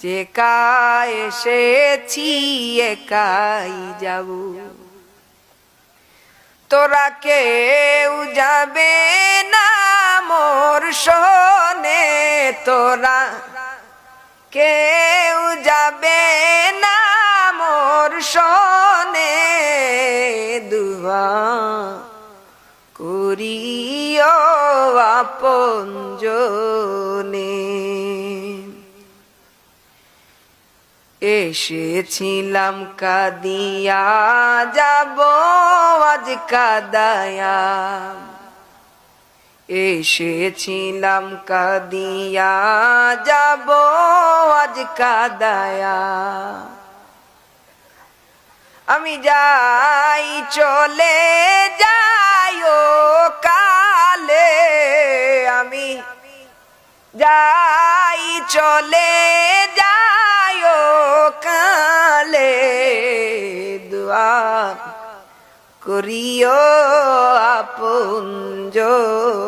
যে একা এসেছি একাই যাব, তোরা কেউ যাবে না মোর শোনে, তোরা কেউ যাবে না মোর শোনে, দুয়া করিও আপনজনে। এসেছিলাম কাঁদিয়া যাব আজ কাঁদায়া, এসেছিলাম কাঁদিয়া যাব আজ কাঁদায়া। আমি যাই চলে যাই ও কালে, আমি যাই চলে যাই ও কালে, দোয়া করিও আপনজন।